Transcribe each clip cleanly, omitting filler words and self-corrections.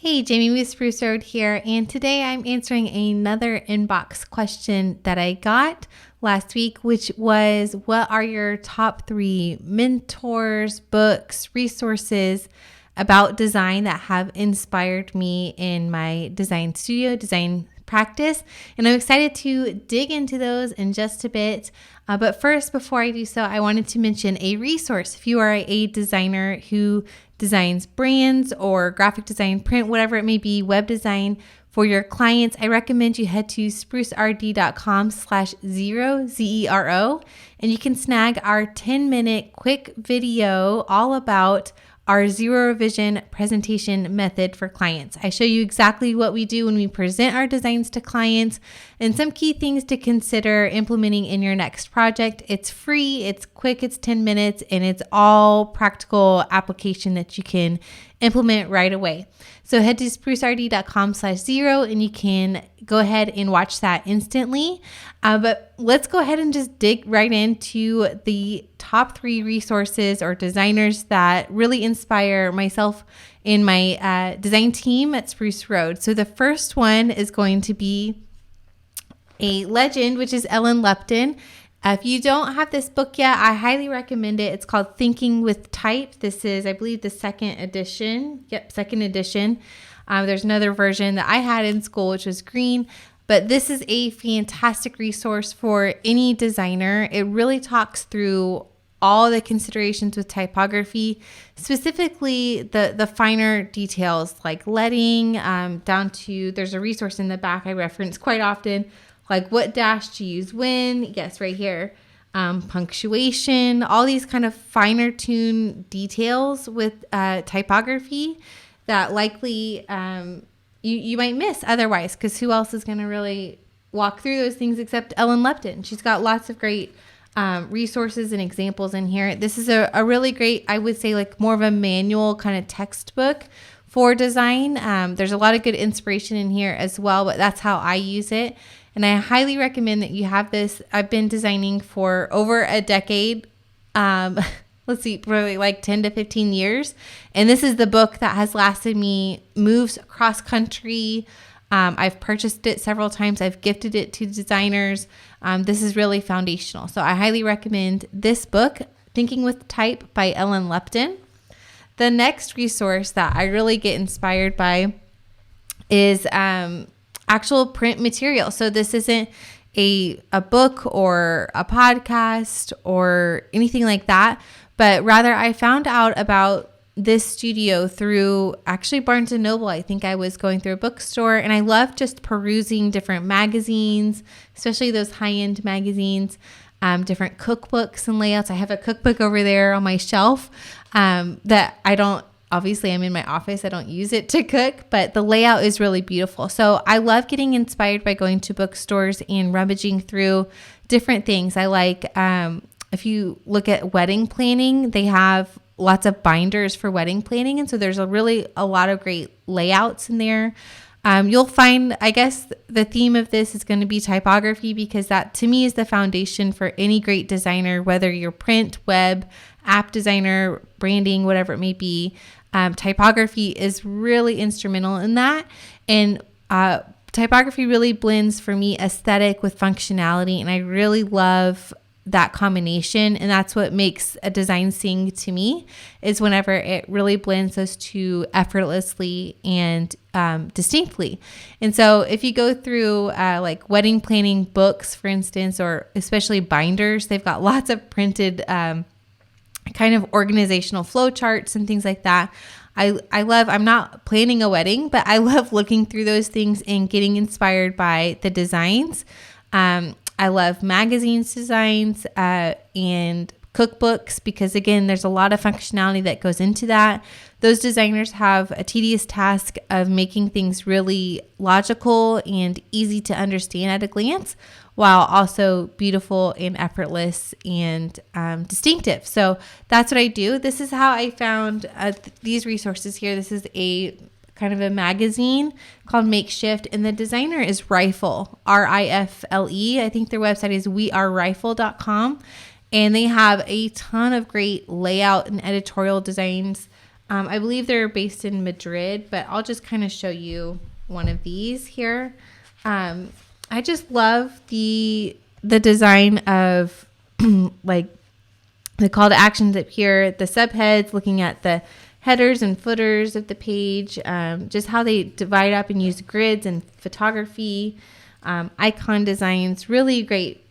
Hey, Jamie with Spruce Road here, and today I'm answering another inbox question that I got last week, which was, what are your top 3 mentors, books, resources about design that have inspired me in my design studio, design practice? And I'm excited to dig into those in just a bit. But first, before I do so, I wanted to mention a resource. If you are a designer who designs brands or graphic design, print, whatever it may be, web design for your clients, I recommend you head to sprucerd.com/zero, ZERO, and you can snag our 10-minute quick video all about our zero revision presentation method for clients. I show you exactly what we do when we present our designs to clients and some key things to consider implementing in your next project. It's free, it's quick, it's 10 minutes, and it's all practical application that you can implement right away. So head to sprucerd.com/zero and you can go ahead and watch that instantly. But let's go ahead and just dig right into the top 3 resources or designers that really inspire myself and my design team at Spruce Road. So the first one is going to be a legend, which is Ellen Lupton. If you don't have this book yet, I highly recommend it. It's called Thinking with Type. This is, I believe, the second edition. Yep, second edition. There's another version that I had in school, which was green. But this is a fantastic resource for any designer. It really talks through all the considerations with typography, specifically the finer details like leading, down to, there's a resource in the back I reference quite often, like what dash to use when, yes, right here, punctuation, all these kind of finer tune details with typography that likely you might miss otherwise, because who else is going to really walk through those things except Ellen Lupton? She's got lots of great resources and examples in here. This is a really great, I would say, like more of a manual kind of textbook for design. There's a lot of good inspiration in here as well, but that's how I use it. And I highly recommend that you have this. I've been designing for over a decade. Let's see, probably like 10 to 15 years. And this is the book that has lasted me moves across country. I've purchased it several times. I've gifted it to designers. This is really foundational. So I highly recommend this book, Thinking with Type by Ellen Lupton. The next resource that I really get inspired by is actual print material. So this isn't a book or a podcast or anything like that, but rather I found out about this studio through actually Barnes & Noble. I think I was going through a bookstore, and I love just perusing different magazines, especially those high-end magazines, different cookbooks and layouts. I have a cookbook over there on my shelf that I don't, obviously I'm in my office, I don't use it to cook, but the layout is really beautiful. So I love getting inspired by going to bookstores and rummaging through different things. I like, if you look at wedding planning, they have lots of binders for wedding planning. And so there's a lot of great layouts in there. You'll find, I guess the theme of this is going to be typography, because that to me is the foundation for any great designer, whether you're print, web, app designer, branding, whatever it may be. Typography is really instrumental in that. And typography really blends for me aesthetic with functionality. And I really love that combination. And that's what makes a design sing to me, is whenever it really blends those two effortlessly and distinctly. And so if you go through like wedding planning books, for instance, or especially binders, they've got lots of printed kind of organizational flow charts and things like that. I love, I'm not planning a wedding, but I love looking through those things and getting inspired by the designs. I love magazines designs and cookbooks, because again, there's a lot of functionality that goes into that. Those designers have a tedious task of making things really logical and easy to understand at a glance, while also beautiful and effortless and distinctive. So that's what I do. This is how I found these resources here. This is a kind of a magazine called Makeshift, and the designer is Rifle, Rifle. I think their website is wearerifle.com, and they have a ton of great layout and editorial designs I believe they're based in Madrid, but I'll just kind of show you one of these here. I just love the design of like the call to actions up here, the subheads, looking at the headers and footers of the page, just how they divide up and use grids and photography, icon designs, really great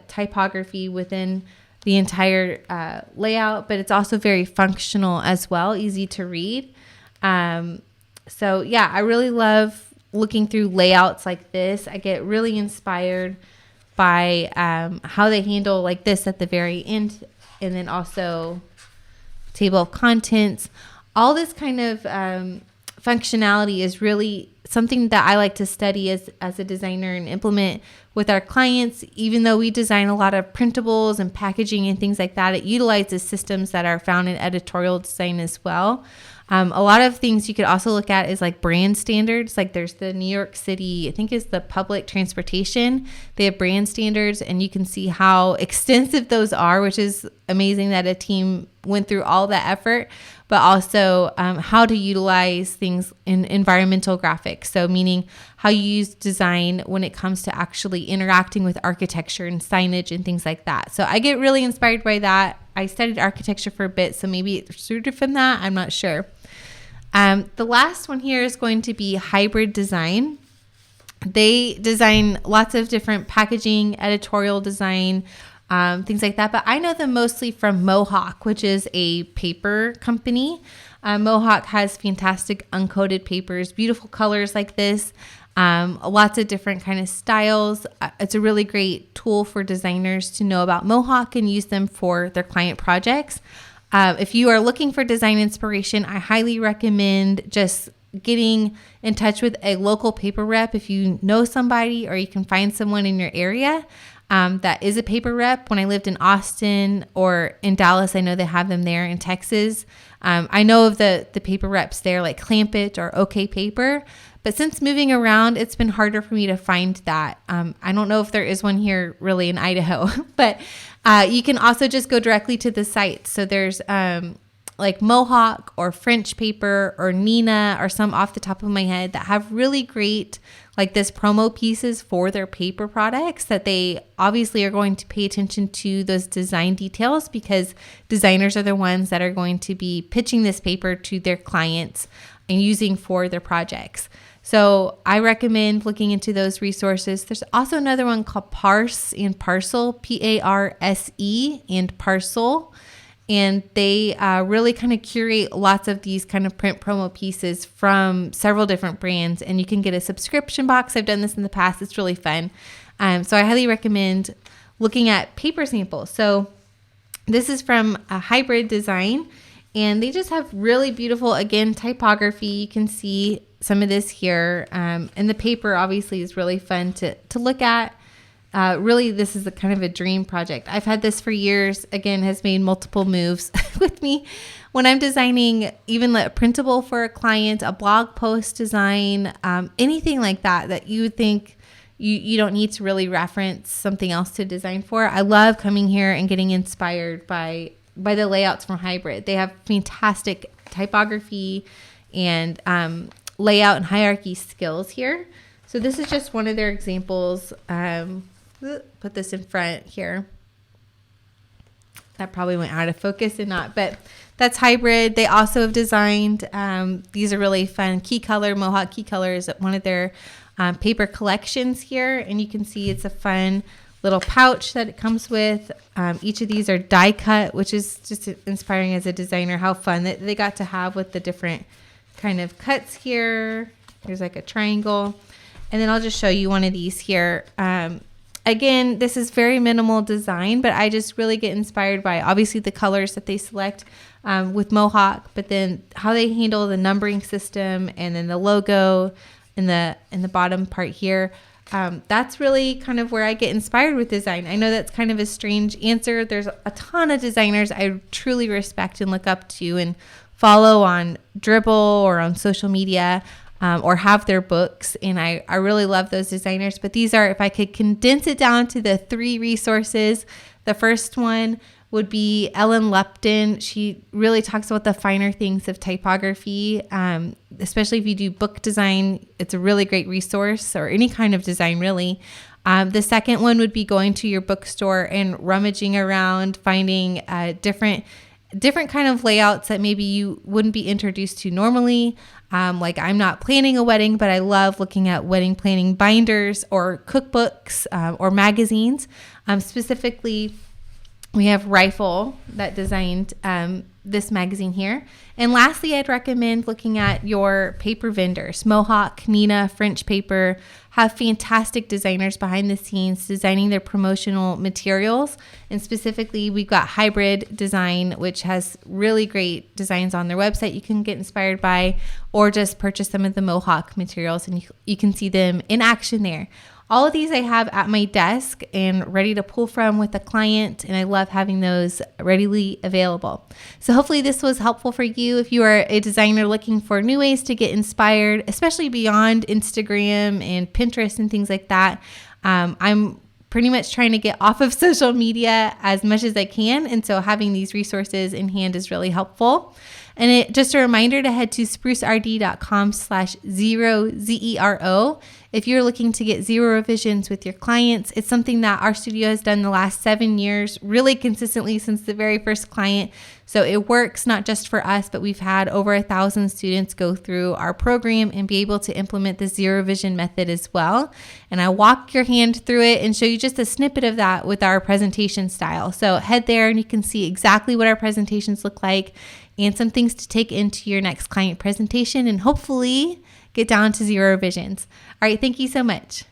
typography within the entire layout, but it's also very functional as well, easy to read. So yeah, I really love looking through layouts like this. I get really inspired by how they handle like this at the very end, and then also table of contents. All this kind of functionality is really something that I like to study as a designer and implement with our clients. Even though we design a lot of printables and packaging and things like that, it utilizes systems that are found in editorial design as well. A lot of things you could also look at is like brand standards. Like there's the New York City, I think it's the public transportation. They have brand standards, and you can see how extensive those are, which is amazing that a team went through all that effort, but also how to utilize things in environmental graphics. So meaning how you use design when it comes to actually interacting with architecture and signage and things like that. So I get really inspired by that. I studied architecture for a bit, so maybe it's rooted from that. I'm not sure. The last one here is going to be Hybrid Design. They design lots of different packaging, editorial design, things like that. But I know them mostly from Mohawk, which is a paper company. Mohawk has fantastic uncoated papers, beautiful colors like this, lots of different kind of styles. It's a really great tool for designers to know about Mohawk and use them for their client projects. If you are looking for design inspiration, I highly recommend just getting in touch with a local paper rep. If you know somebody or you can find someone in your area that is a paper rep. When I lived in Austin or in Dallas, I know they have them there. In Texas, I know of the paper reps there like Clampett or OK Paper. But since moving around, it's been harder for me to find that. I don't know if there is one here really in Idaho, but you can also just go directly to the site. So there's like Mohawk or French Paper or Neenah or some off the top of my head that have really great like this promo pieces for their paper products that they obviously are going to pay attention to those design details, because designers are the ones that are going to be pitching this paper to their clients and using for their projects. So I recommend looking into those resources. There's also another one called Parse and Parcel, P-A-R-S-E and Parcel. And they really kind of curate lots of these kind of print promo pieces from several different brands. And you can get a subscription box. I've done this in the past. It's really fun. So I highly recommend looking at paper samples. So this is from a Hybrid Design. And they just have really beautiful, again, typography. You can see some of this here. And the paper obviously is really fun to look at. Really, this is a kind of a dream project. I've had this for years. Again, has made multiple moves with me. When I'm designing even a printable for a client, a blog post design, anything like that you would think you don't need to really reference something else to design for. I love coming here and getting inspired by the layouts from Hybrid. They have fantastic typography and layout and hierarchy skills here. So this is just one of their examples. Put this in front here. That probably went out of focus and not, but that's Hybrid. They also have designed, these are really fun. Key Color, Mohawk Key Color is one of their paper collections here. And you can see it's a fun little pouch that it comes with. Each of these are die cut, which is just inspiring as a designer, how fun that they got to have with the different kind of cuts here. There's like a triangle. And then I'll just show you one of these here. Again, this is very minimal design, but I just really get inspired by obviously the colors that they select with Mohawk, but then how they handle the numbering system and then the logo in the bottom part here. That's really kind of where I get inspired with design. I know that's kind of a strange answer. There's a ton of designers I truly respect and look up to and follow on Dribbble or on social media. Or have their books. And I really love those designers. But these are, if I could condense it down to the 3 resources, the first one would be Ellen Lupton. She really talks about the finer things of typography, especially if you do book design. It's a really great resource, or any kind of design, really. The second one would be going to your bookstore and rummaging around, finding different kind of layouts that maybe you wouldn't be introduced to normally. Like, I'm not planning a wedding, but I love looking at wedding planning binders or cookbooks or magazines. Specifically, we have Rifle that designed this magazine here. And lastly, I'd recommend looking at your paper vendors. Mohawk, Nina, French Paper have fantastic designers behind the scenes designing their promotional materials. And specifically, we've got Hybrid Design, which has really great designs on their website you can get inspired by, or just purchase some of the Mohawk materials and you can see them in action there. All of these I have at my desk and ready to pull from with a client, and I love having those readily available. So hopefully this was helpful for you if you are a designer looking for new ways to get inspired, especially beyond Instagram and Pinterest and things like that. I'm pretty much trying to get off of social media as much as I can, and so having these resources in hand is really helpful. And just a reminder to head to sprucerd.com/zero if you're looking to get zero revisions with your clients. It's something that our studio has done the last 7 years, really consistently since the very first client. So it works not just for us, but we've had over 1,000 students go through our program and be able to implement the zero revision method as well. And I walk your hand through it and show you just a snippet of that with our presentation style. So head there and you can see exactly what our presentations look like and some things to take into your next client presentation and hopefully get down to zero revisions. All right, thank you so much.